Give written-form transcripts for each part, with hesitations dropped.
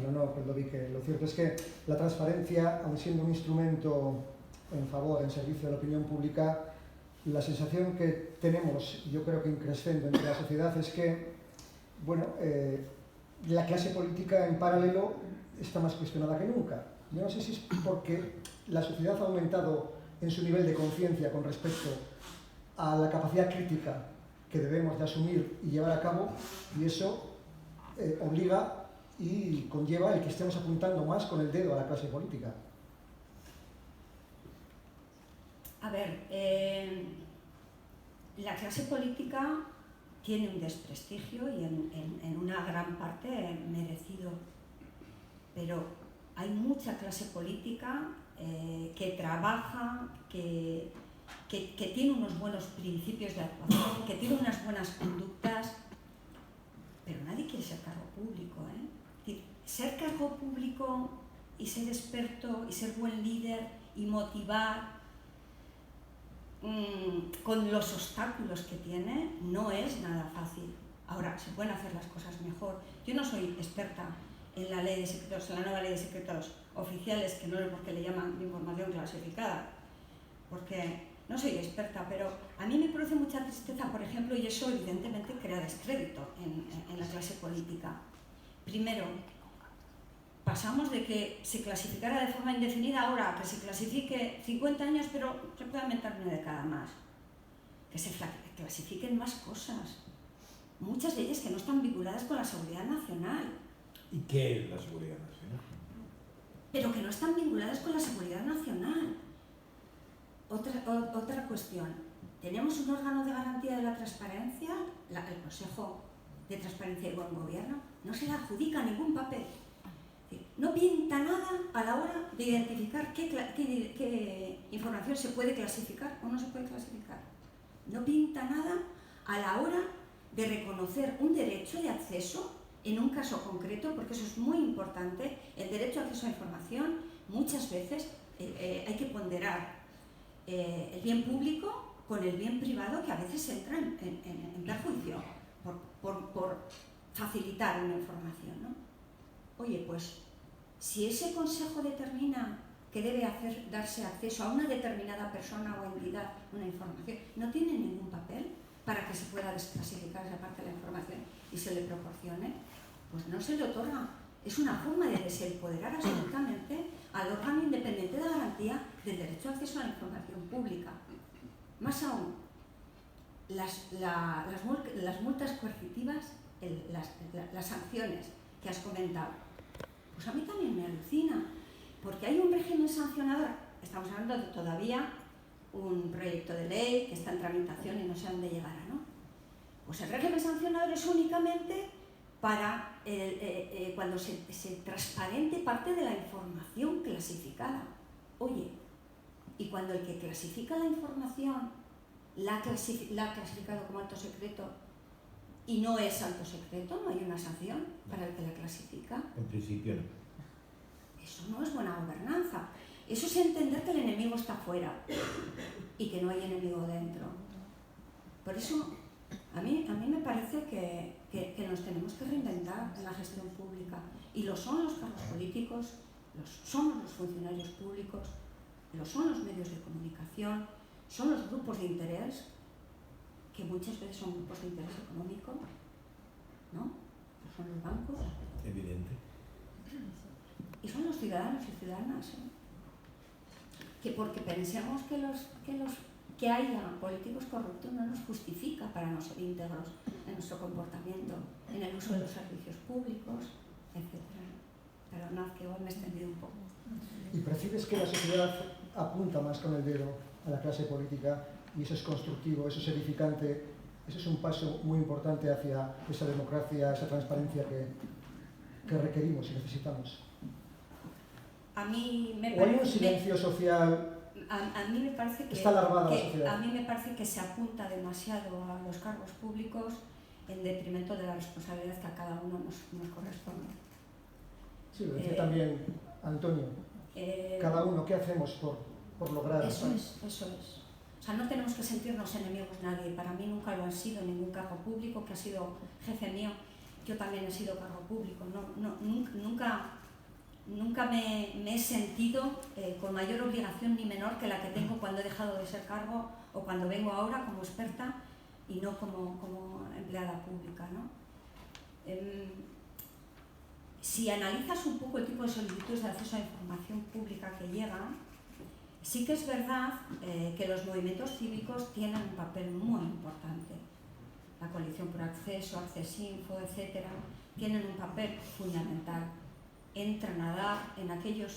No, pues lo cierto es que la transparencia, aun siendo un instrumento en favor, en servicio de la opinión pública, la sensación que tenemos, yo creo que increscendo entre la sociedad, es que, bueno, la clase política en paralelo está más cuestionada que nunca. Yo no sé si es porque la sociedad ha aumentado en su nivel de conciencia con respecto a la capacidad crítica que debemos de asumir y llevar a cabo, y eso obliga y conlleva el que estemos apuntando más con el dedo a la clase política. A ver, la clase política tiene un desprestigio y en una gran parte merecido, pero hay mucha clase política que trabaja, que tiene unos buenos principios de actuación, que tiene unas buenas conductas, pero nadie quiere ser cargo público, ¿eh? Ser cargo público y ser experto y ser buen líder y motivar con los obstáculos que tiene no es nada fácil. Ahora, se pueden hacer las cosas mejor. Yo no soy experta en la ley de secretos, en la nueva ley de secretos oficiales, que no es porque le llaman información clasificada, porque no soy experta, pero a mí me produce mucha tristeza, por ejemplo, y eso evidentemente crea descrédito en la clase política. Primero, pasamos de que se clasificara de forma indefinida ahora a que se clasifique 50 años, pero se puede aumentar una década más. Que se clasifiquen más cosas, muchas de ellas que no están vinculadas con la seguridad nacional. ¿Y qué es la seguridad nacional? Pero que no están vinculadas con la seguridad nacional. Otra cuestión. Tenemos un órgano de garantía de la transparencia, el Consejo de Transparencia y Buen Gobierno, no se le adjudica ningún papel. No pinta nada a la hora de identificar qué información se puede clasificar o no se puede clasificar. No pinta nada a la hora de reconocer un derecho de acceso en un caso concreto, porque eso es muy importante. El derecho a acceso a información, muchas veces hay que ponderar el bien público con el bien privado, que a veces entra en perjuicio por facilitar una información, ¿no? Oye, pues si ese consejo determina que debe darse acceso a una determinada persona o entidad una información, no tiene ningún papel para que se pueda desclasificar esa parte de la información y se le proporcione, pues no se le otorga. Es una forma de desempoderar absolutamente al órgano independiente de garantía del derecho a acceso a la información pública. Más aún, las multas coercitivas, las sanciones que has comentado, pues a mí también me alucina, porque hay un régimen sancionador. Estamos hablando de todavía un proyecto de ley que está en tramitación y no sé a dónde llegará, ¿no? Pues el régimen sancionador es únicamente para cuando se transparente parte de la información clasificada. Oye, y cuando el que clasifica la información la ha clasificado como alto secreto y no es alto secreto, no hay una sanción para el que la clasifica. En principio no. Eso no es buena gobernanza. Eso es entender que el enemigo está fuera y que no hay enemigo dentro. Por eso, a mí me parece que nos tenemos que reinventar en la gestión pública. Y lo son los cargos políticos, somos los funcionarios públicos, lo son los medios de comunicación, son los grupos de interés, que muchas veces son grupos de interés económico, ¿no? Son los bancos. Evidente. Y son los ciudadanos y ciudadanas, ¿eh? Que porque pensemos que haya políticos corruptos no nos justifica para no ser íntegros en nuestro comportamiento, en el uso de los servicios públicos, etc. Perdonad que igual me he extendido un poco. ¿Y percibes que la sociedad apunta más con el dedo a la clase política y eso es constructivo, eso es edificante, eso es un paso muy importante hacia esa democracia, esa transparencia que requerimos y necesitamos? A mí me parece, ¿o hay un silencio social? A mí me parece está alarmada la sociedad. A mí me parece que se apunta demasiado a los cargos públicos en detrimento de la responsabilidad que a cada uno nos corresponde. Sí, lo decía también Antonio. Cada uno, ¿qué hacemos por lograr eso? Eso es. O sea, no tenemos que sentirnos enemigos nadie. Para mí nunca lo han sido ningún cargo público, que ha sido jefe mío. yo también he sido cargo público, nunca me he sentido con mayor obligación ni menor que la que tengo cuando he dejado de ser cargo o cuando vengo ahora como experta y no como empleada pública, ¿no? Si analizas un poco el tipo de solicitudes de acceso a información pública que llegan, sí que es verdad que los movimientos cívicos tienen un papel muy importante. La Coalición por Acceso, Accesinfo, etcétera, tienen un papel fundamental. Entran a dar en aquella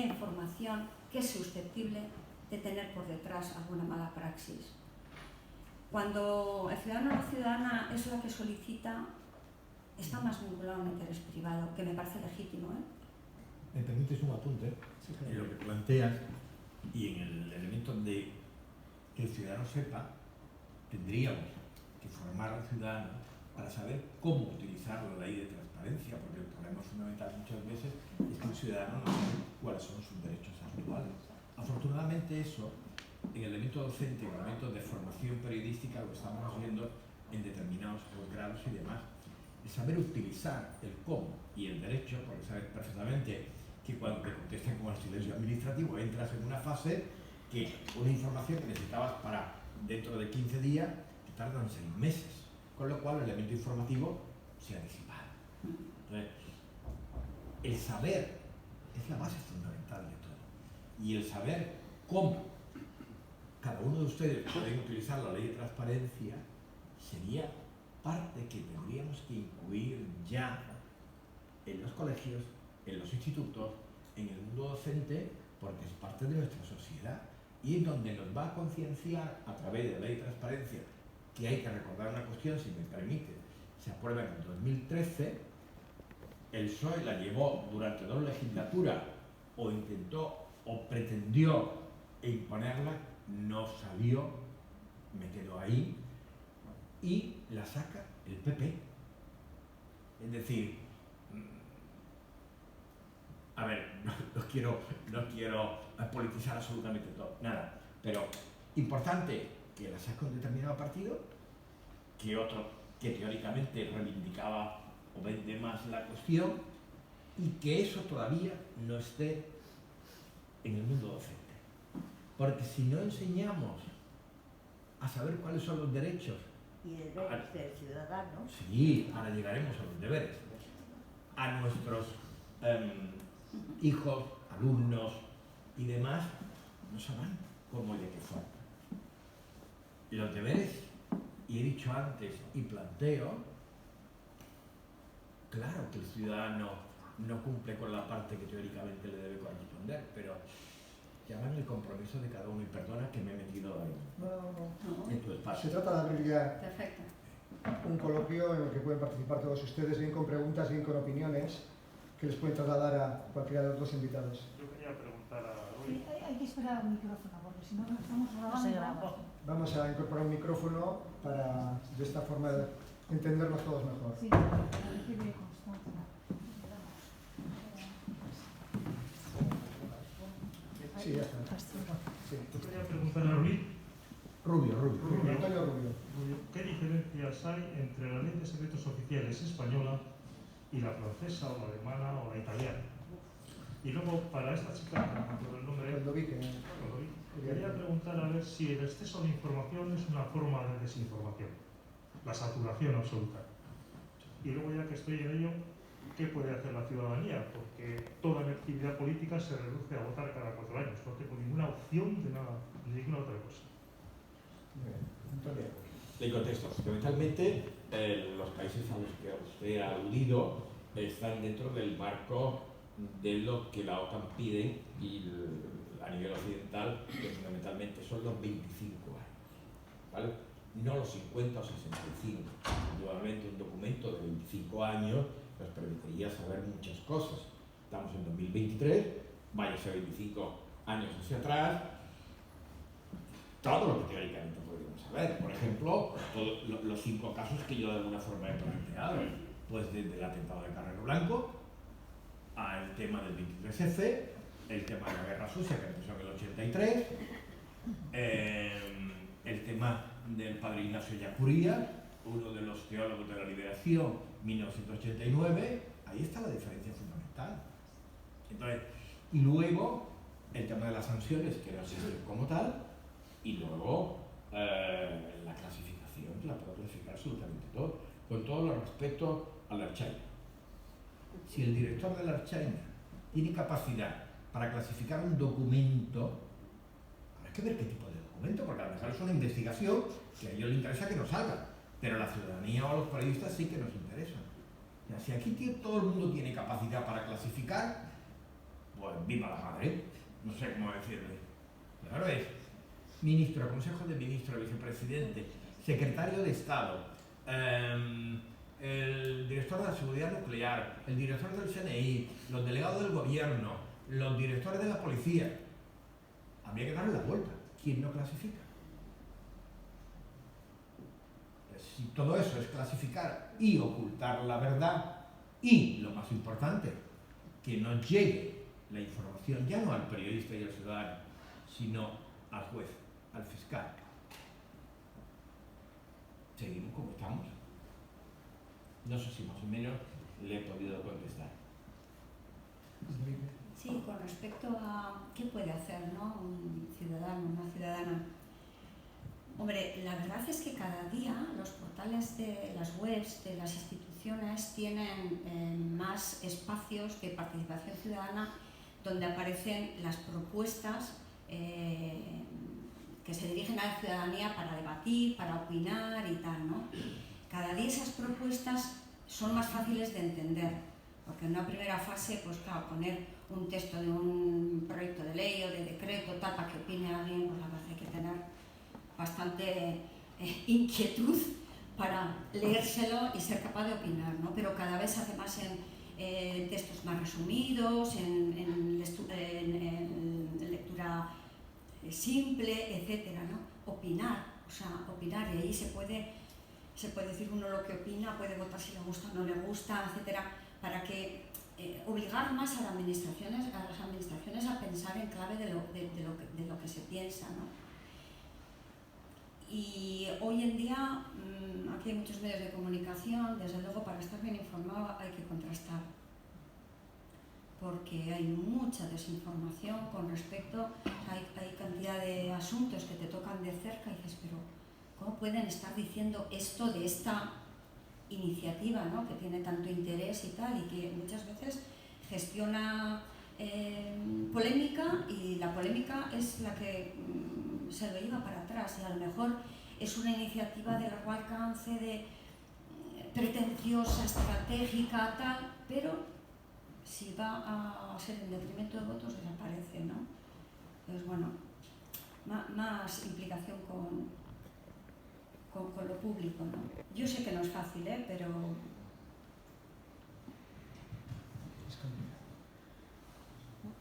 información que es susceptible de tener por detrás alguna mala praxis. Cuando el ciudadano o la ciudadana es la que solicita, está más vinculado a un interés privado, que me parece legítimo, ¿eh? ¿Me permites un apunte? Sí, claro. En lo que planteas y en el elemento de que el ciudadano sepa, tendríamos que formar al ciudadano para saber cómo utilizar la ley de transparencia, porque el problema fundamental muchas veces es que el ciudadano no sabe cuáles son sus derechos actuales. Afortunadamente eso, en el elemento docente, en el elemento de formación periodística, lo que estamos haciendo en determinados posgrados y demás, es saber utilizar el cómo y el derecho, porque sabes perfectamente que cuando te contesten con el silencio administrativo entras en una fase que una información que necesitabas para dentro de 15 días te tardan 6 meses, con lo cual el elemento informativo se ha disipado. Entonces, el saber es la base fundamental de todo, y el saber cómo cada uno de ustedes pueden utilizar la ley de transparencia sería parte que tendríamos que incluir ya en los colegios, en los institutos, en el mundo docente, porque es parte de nuestra sociedad y en donde nos va a concienciar a través de la ley de transparencia, que hay que recordar una cuestión, si me permite, se aprueba en el 2013, el PSOE la llevó durante 2 legislaturas, o intentó o pretendió imponerla, no salió, me quedo ahí, y la saca el PP. Es decir, a ver, no quiero politizar absolutamente todo, nada, pero importante que la saca un determinado partido, que otro que teóricamente reivindicaba o vende más la cuestión, y que eso todavía no esté en el mundo docente. Porque si no enseñamos a saber cuáles son los derechos y deberes del ciudadano. Sí, ahora llegaremos a los deberes. A nuestros hijos, alumnos y demás, no sabrán cómo y de qué forma. Los deberes, y he dicho antes y planteo, claro que el ciudadano no cumple con la parte que teóricamente le debe corresponder, pero llaman el compromiso de cada uno, y perdona que me he metido ahí. No. En tu espacio. Se trata de abrir ya Perfecto. un coloquio en el que pueden participar todos ustedes, bien con preguntas, bien con opiniones, que les pueden trasladar a cualquiera de los dos invitados. Yo quería preguntar a Sí, Rui. hay que esperar al micrófono, porque si no, no estamos grabando. Vamos a incorporar un micrófono para, de esta forma, entendernos todos mejor. Sí, para decirle Constanza. Sí, ya está. Sí. Yo quería preguntar a Rui, Rubio. Antonio Rubio. ¿qué diferencias hay entre la ley de secretos oficiales española y la francesa o la alemana o la italiana? Y luego, para esta chica, que no me acuerdo el nombre, Cuando vi que... quería preguntar a ver si el exceso de información es una forma de desinformación, la saturación absoluta. Y luego, ya que estoy en ello, ¿qué puede hacer la ciudadanía? Porque toda mi actividad política se reduce a votar cada 4 años, no tengo ninguna opción de nada, de ninguna otra cosa. Muy bien. Antonio. Le contesto. Fundamentalmente, los países a los que usted ha aludido están dentro del marco de lo que la OTAN pide, y a nivel occidental, que fundamentalmente son los 25 años, ¿vale? No los 50 o 65. Nuevamente, un documento de 25 años nos permitiría saber muchas cosas. Estamos en 2023, váyase 25 años hacia atrás, todo lo que teóricamente podríamos saber. Por ejemplo, los 5 casos que yo de alguna forma he planteado, pues desde el atentado de Carrero Blanco, al tema del 23F, el tema de la guerra sucia que empezó en el 83, el tema del padre Ignacio Ellacuría, uno de los teólogos de la liberación, 1989, ahí está la diferencia fundamental. Entonces, y luego el tema de las sanciones, que no se ve como tal, y luego la clasificación, que la puedo clasificar absolutamente todo, con todo el respeto al Ertzaina. Si el director del Ertzaina tiene capacidad para clasificar un documento, habrá que ver qué tipo de documento, porque a lo mejor es una investigación que a ellos les interesa que no salga, pero a la ciudadanía o a los periodistas sí que nos interesa. O sea, si aquí todo el mundo tiene capacidad para clasificar, pues viva la madre, no sé cómo decirle. Claro, es ministro, consejo de ministros, vicepresidente, secretario de Estado, el director de la seguridad nuclear, el director del CNI, los delegados del gobierno, los directores de la policía. Habría que darle la vuelta. ¿Quién no clasifica? Pues si todo eso es clasificar y ocultar la verdad, y lo más importante, que no llegue la información ya no al periodista y al ciudadano, sino al juez, al fiscal. Seguimos como estamos. No sé si más o menos le he podido contestar. Sí, con respecto a qué puede hacer, ¿no?, un ciudadano, una ciudadana. Hombre, la verdad es que cada día los portales de las webs de las instituciones tienen más espacios de participación ciudadana donde aparecen las propuestas que se dirigen a la ciudadanía para debatir, para opinar y tal, ¿no? Cada día esas propuestas son más fáciles de entender, porque en una primera fase, pues claro, poner un texto de un proyecto de ley o de decreto, tal, para que opine alguien, pues la verdad hay que tener bastante inquietud para leérselo y ser capaz de opinar, ¿no? Pero cada vez se hace más en textos más resumidos, en lectura simple, etcétera, ¿no? Opinar, o sea, opinar, y ahí se puede decir uno lo que opina, puede votar si le gusta o no le gusta, etcétera, para que obligar más a las administraciones a pensar en clave de lo que se piensa, ¿no? Y hoy en día aquí hay muchos medios de comunicación, desde luego para estar bien informado hay que contrastar, porque hay mucha desinformación con respecto, hay cantidad de asuntos que te tocan de cerca y dices, pero ¿cómo pueden estar diciendo esto de esta iniciativa, ¿no?, que tiene tanto interés y tal, y que muchas veces gestiona polémica, y la polémica es la que se lo lleva para atrás, y a lo mejor es una iniciativa de largo alcance, de pretenciosa, estratégica, tal, pero si va a ser en detrimento de votos desaparece, ¿no? Entonces, bueno, más implicación con lo público, ¿no? Yo sé que no es fácil, pero...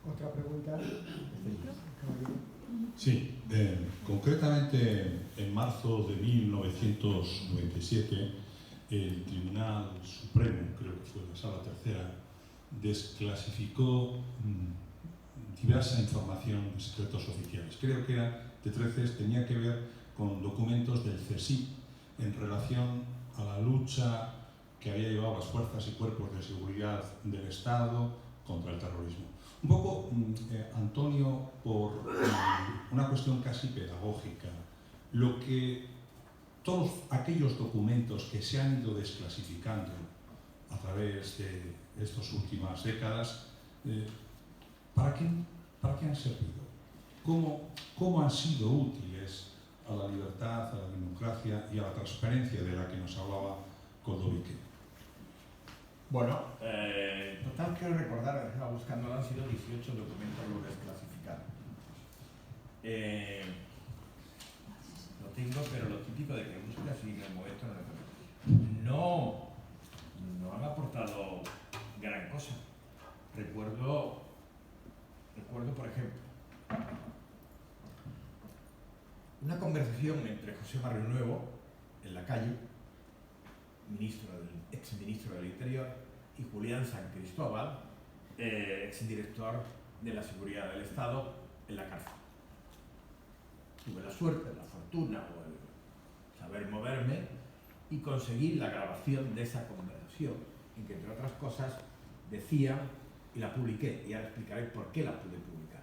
Otra pregunta. Sí, concretamente en marzo de 1997 el Tribunal Supremo, creo que fue la Sala Tercera, desclasificó diversa información de secretos oficiales. Creo que era de 13, tenía que ver con documentos del CSIC en relación a la lucha que había llevado las fuerzas y cuerpos de seguridad del Estado contra el terrorismo. Un poco, Antonio, por una cuestión casi pedagógica, todos aquellos documentos que se han ido desclasificando a través de estas últimas décadas, ¿para qué han servido? ¿Cómo han sido útiles a la libertad, a la democracia y a la transparencia de la que nos hablaba Koldovique? Bueno, total, quiero recordar, estaba buscando, han sido 18 documentos los desclasificados. Lo tengo, pero lo típico de que buscas y en el momento no han aportado gran cosa. Recuerdo, por ejemplo, una conversación entre José Barrio Nuevo, en la calle, ex-ministro del Interior, y Julián San Cristóbal, exdirector de la Seguridad del Estado, en la cárcel. Tuve la suerte, la fortuna o el saber moverme y conseguí la grabación de esa conversación, en que entre otras cosas decía, y la publiqué, y ahora explicaré por qué la pude publicar,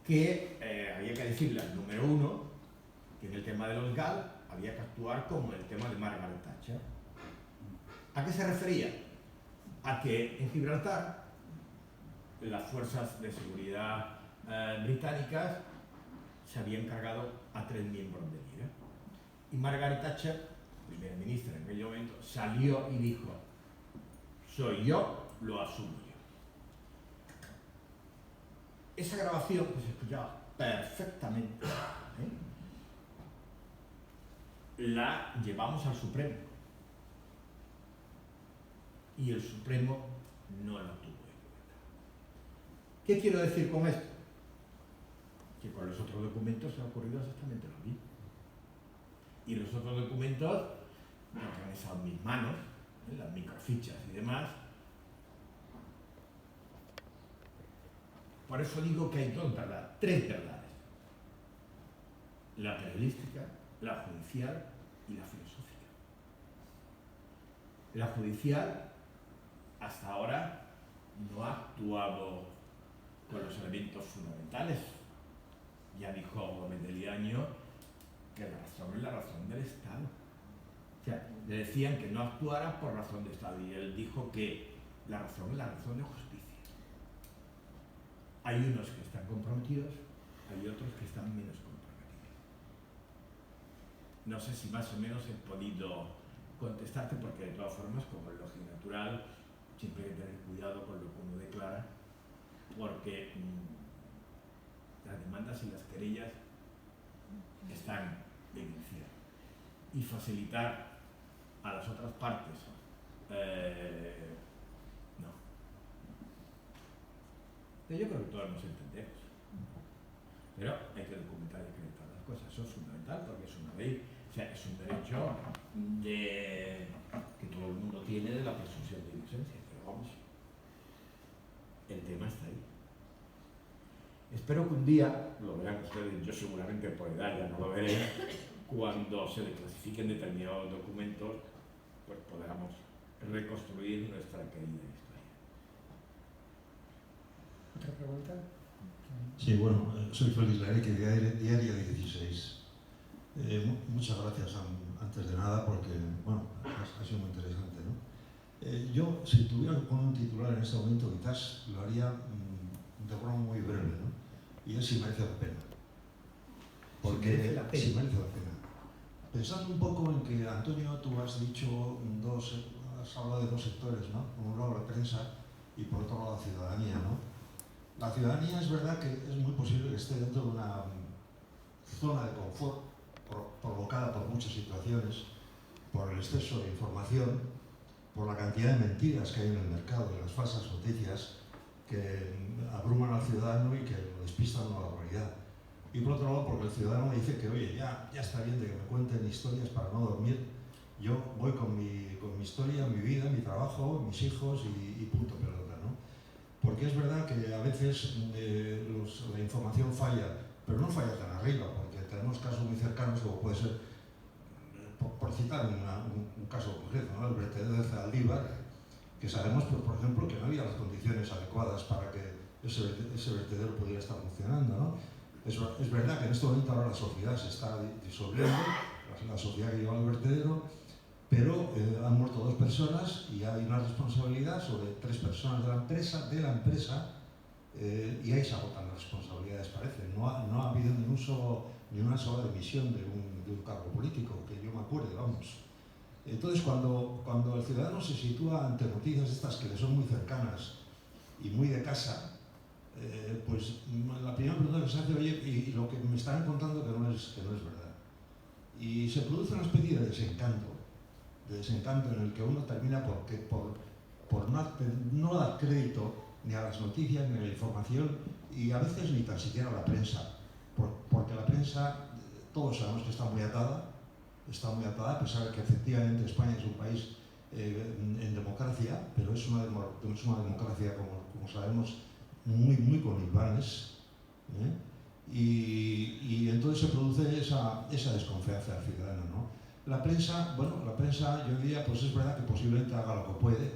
que había que decirle al número uno que en el tema de los GAL había que actuar como en el tema de Margaret Thatcher. ¿A qué se refería? A que en Gibraltar las fuerzas de seguridad británicas se habían cargado a 3 miembros del IRA. Y Margaret Thatcher, primera ministra en aquel momento, salió y dijo: soy yo, lo asumo yo. Esa grabación que se escuchaba perfectamente, la llevamos al Supremo. Y el Supremo no la tuvo en cuenta. ¿Qué quiero decir con esto? Que con los otros documentos se ha ocurrido exactamente lo mismo. Y los otros documentos, que han estado en mis manos, las microfichas y demás. Por eso digo que hay tres verdades: la periodística, la judicial y la filosófica. La judicial hasta ahora no ha actuado con los elementos fundamentales. Ya dijo Gómez de Liaño que la razón es la razón del Estado. O sea, le decían que no actuara por razón de Estado y él dijo que la razón es la razón de justicia. Hay unos que están comprometidos, hay otros que están menos comprometidos. No sé si más o menos he podido contestarte, porque de todas formas, como es lógico y natural, siempre hay que tener cuidado con lo que uno declara, porque las demandas y las querellas están evidenciadas. Y facilitar a las otras partes, no. Yo creo que todos nos entendemos. Pero hay que documentar y acreditar las cosas. Eso es fundamental, porque es una ley, o sea, es un derecho que todo el mundo tiene de la presunción de inocencia. Pero vamos, el tema está ahí. Espero que un día, lo verán ustedes, yo seguramente por edad ya no lo veré, cuando se declasifiquen determinados documentos, pues podamos reconstruir nuestra querida historia. ¿Otra pregunta? Sí, bueno, soy Félix Lareque, Diario 16. Muchas gracias antes de nada, porque bueno, ha sido muy interesante, ¿no? Yo, si tuviera que poner un titular en este momento, quizás lo haría de forma muy breve, ¿no? Y es si merece la pena. Porque si merece la pena. Si merece la pena. Pensando un poco en que, Antonio, tú has dicho has hablado de dos sectores, ¿no? Por un lado la prensa y por otro lado la ciudadanía, ¿no? La ciudadanía es verdad que es muy posible que esté dentro de una zona de confort provocada por muchas situaciones, por el exceso de información, por la cantidad de mentiras que hay en el mercado, de las falsas noticias que abruman al ciudadano y que lo despistan a la realidad. Y por otro lado, porque el ciudadano dice que, oye, ya está bien de que me cuenten historias para no dormir, yo voy con mi historia, mi vida, mi trabajo, mis hijos y punto pelota, ¿no? Porque es verdad que a veces la información falla, pero no falla tan arriba, porque tenemos casos muy cercanos, como puede ser, por citar un caso concreto, ¿no? El vertedero de Zaldívar, que sabemos, pues, por ejemplo, que no había las condiciones adecuadas para que ese vertedero pudiera estar funcionando, ¿no? Es verdad que en este momento ahora la sociedad se está disolviendo, la sociedad que lleva el vertedero, pero han muerto 2 personas y hay una responsabilidad sobre 3 personas de la empresa, y ahí se agotan las responsabilidades, parece. No ha habido ni una sola dimisión de un cargo político, que yo me acuerde, vamos. Entonces, cuando el ciudadano se sitúa ante noticias estas que le son muy cercanas y muy de casa, pues la primera pregunta que se hace, oye, y lo que me están contando que no es verdad. Y se produce una especie de desencanto en el que uno termina por no dar crédito ni a las noticias ni a la información, y a veces ni tan siquiera a la prensa, porque la prensa, todos sabemos que está muy atada, a pesar de que efectivamente España es un país en democracia, pero es una democracia, como sabemos, muy con hilvanes, y entonces se produce esa desconfianza del ciudadano, ¿no? la prensa, bueno, la prensa yo diría, pues es verdad que posiblemente haga lo que puede,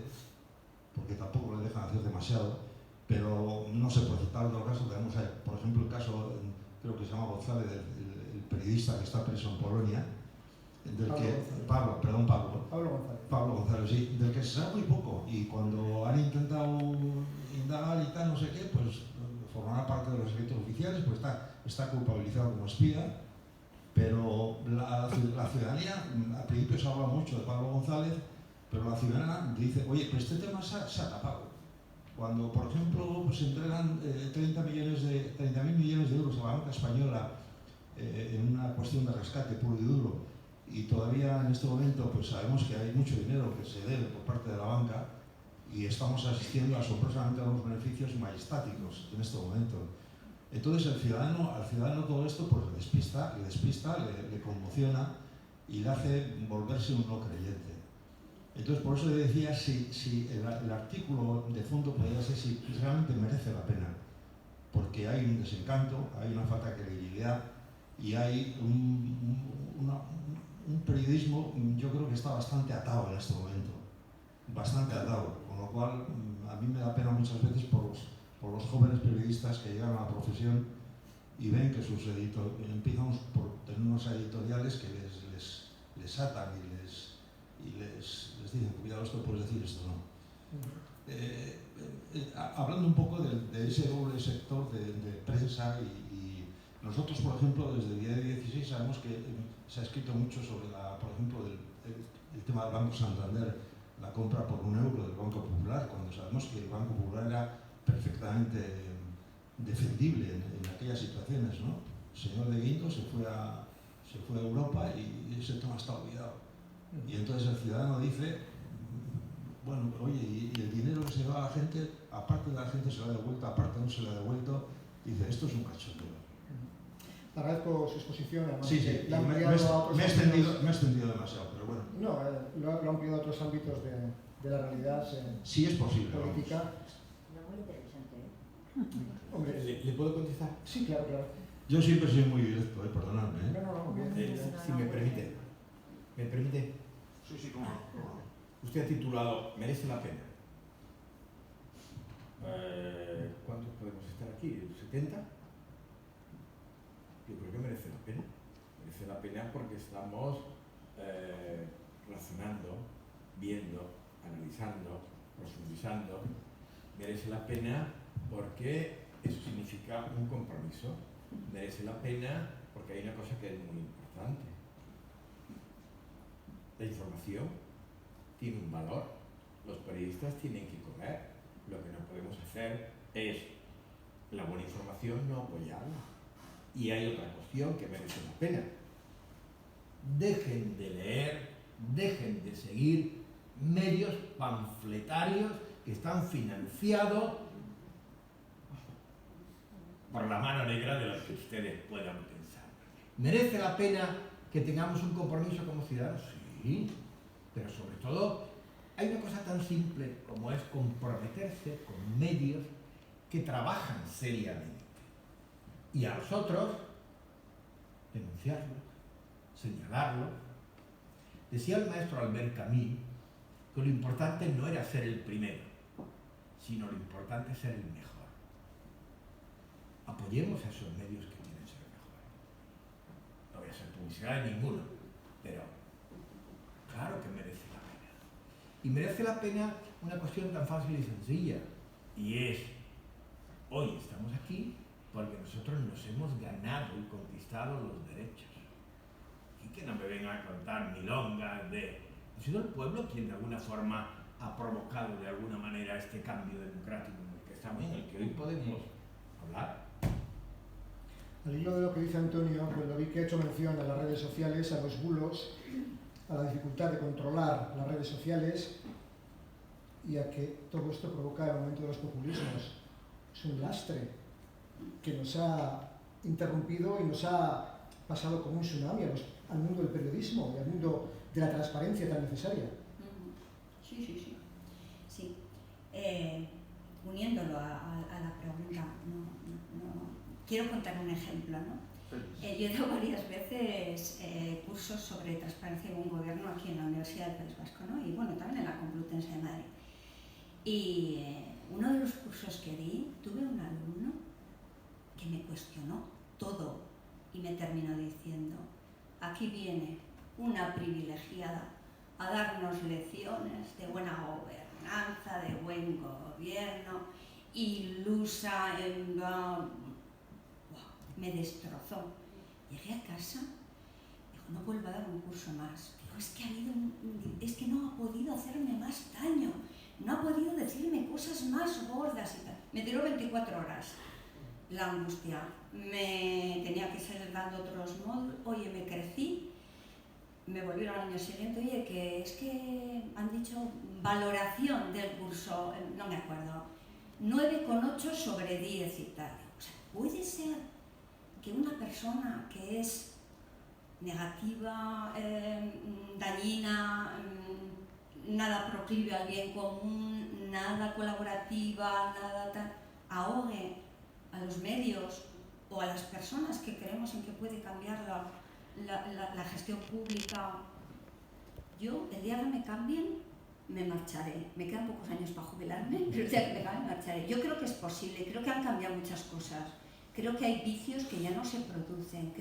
porque tampoco le dejan hacer demasiado, pero no se puede citar otro caso. Tenemos ahí, por ejemplo, el caso, creo que se llama González, el periodista que está preso en Polonia, del Pablo González, sí, del que se sabe muy poco, y cuando han intentado indagar y tal, no sé qué, pues formará parte de los secretos oficiales, pues está culpabilizado como espía. Pero la ciudadanía, al principio se habla mucho de Pablo González, pero la ciudadanía dice, oye, pero este tema se ha tapado. Cuando, por ejemplo, pues se entregan 30.000 millones de euros a la banca española en una cuestión de rescate puro y duro, y todavía en este momento pues sabemos que hay mucho dinero que se debe por parte de la banca, y estamos asistiendo asombrosamente a unos beneficios majestáticos en este momento. Entonces al ciudadano todo esto pues le despista, le conmociona y le hace volverse un no creyente. Entonces por eso le decía si el artículo de fondo podría ser si realmente merece la pena, porque hay un desencanto, hay una falta de credibilidad y hay un periodismo, yo creo que está bastante atado en este momento, bastante atado, con lo cual a mí me da pena muchas veces por los jóvenes periodistas que llegan a la profesión y ven que empiezan por tener unos editoriales que les atan y les dicen, cuidado, esto puedes decir, esto no. Hablando un poco de ese doble sector de prensa y nosotros, por ejemplo, desde el día de 16 sabemos que se ha escrito mucho sobre, por ejemplo, el tema del Banco Santander, la compra por €1 del Banco Popular, cuando sabemos que el Banco Popular era perfectamente defendible en aquellas situaciones, ¿no? El señor de Guindos se fue a Europa y ese tema está olvidado. Y entonces el ciudadano dice, bueno, oye, y el dinero que se va a la gente, aparte de la gente se lo ha devuelto, aparte no se lo ha devuelto, dice, esto es un cachondeo. Agradezco su exposición, además. Sí, me he extendido demasiado, pero bueno. No, lo ha ampliado a otros ámbitos de la realidad sí, es posible, política. Muy interesante, Hombre, ¿Le puedo contestar? sí, claro. Yo siempre soy muy directo, perdonadme. No, bien. Si me permite. ¿Me permite? Sí, cómo no. Usted ha titulado ¿Merece la pena? ¿Cuántos podemos estar aquí? ¿70? Yo creo que merece la pena. Merece la pena porque estamos razonando, viendo, analizando, profundizando. Merece la pena porque eso significa un compromiso. Merece la pena porque hay una cosa que es muy importante. La información tiene un valor. Los periodistas tienen que comer. Lo que no podemos hacer es la buena información no apoyarla. Y hay otra cuestión que merece la pena. Dejen de leer, dejen de seguir medios panfletarios que están financiados por la mano negra de los que ustedes puedan pensar. ¿Merece la pena que tengamos un compromiso como ciudadanos? Sí, pero sobre todo hay una cosa tan simple como es comprometerse con medios que trabajan seriamente. Y a nosotros, denunciarlo, señalarlo. Decía el maestro Albert Camus que lo importante no era ser el primero, sino lo importante es ser el mejor. Apoyemos a esos medios que quieren ser mejores. No voy a hacer publicidad de ninguno, pero claro que merece la pena. Y merece la pena una cuestión tan fácil y sencilla, y es, hoy estamos aquí porque nosotros nos hemos ganado y conquistado los derechos. Y que no me vengan a contar milongas de... Ha sido el pueblo quien de alguna forma ha provocado de alguna manera este cambio democrático en el que estamos, en el que hoy podemos hablar. Al hilo de lo que dice Antonio, cuando vi que ha hecho mención a las redes sociales, a los bulos, a la dificultad de controlar las redes sociales y a que todo esto provoca el aumento de los populismos. Es un lastre que nos ha interrumpido y nos ha pasado como un tsunami al mundo del periodismo y al mundo de la transparencia tan necesaria. Sí. Uniéndolo a la pregunta, quiero contar un ejemplo, ¿no? Yo he dado varias veces cursos sobre transparencia en un gobierno aquí en la Universidad del País Vasco, ¿no? Y bueno, también en la Complutense de Madrid. Y uno de los cursos que di, tuve un alumno que me cuestionó todo y me terminó diciendo: aquí viene una privilegiada a darnos lecciones de buena gobernanza, de buen gobierno, ilusa, me destrozó. Llegué a casa, dijo, no vuelvo a dar un curso más. Digo, es que no ha podido hacerme más daño, no ha podido decirme cosas más gordas y tal. Me tiró 24 horas la angustia. Me tenía que seguir dando otros módulos. Oye, me crecí. Me volvieron al año siguiente, oye, que es que han dicho valoración del curso, no me acuerdo, 9,8 sobre 10 y tal. O sea, puede ser que una persona que es negativa, dañina, nada proclive al bien común, nada colaborativa, nada tal, ahogue a los medios o a las personas que creemos en que puede cambiar la gestión pública. Yo, el día que me cambien, me marcharé. Me quedan pocos años para jubilarme, pero el día que me cambien, me marcharé. Yo creo que es posible, creo que han cambiado muchas cosas. Creo que hay vicios que ya no se producen.